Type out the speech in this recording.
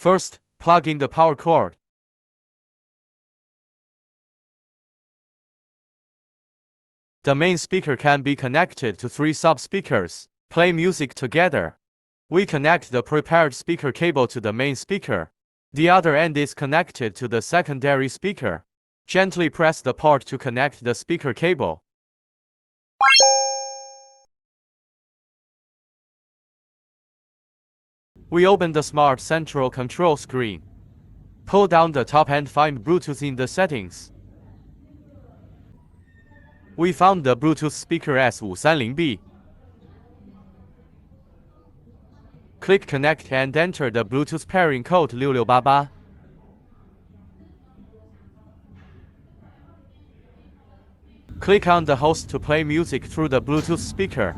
First, plug in the power cord. The main speaker can be connected to 3 sub-speakers. Play music together. We connect the prepared speaker cable to the main speaker. The other end is connected to the secondary speaker. Gently press the port to connect the speaker cable. We open the Smart Central Control screen. Pull down the top and find Bluetooth in the settings. We found the Bluetooth speaker S530-B. Click Connect and enter the Bluetooth pairing code 6688. Click on the host to play music through the Bluetooth speaker.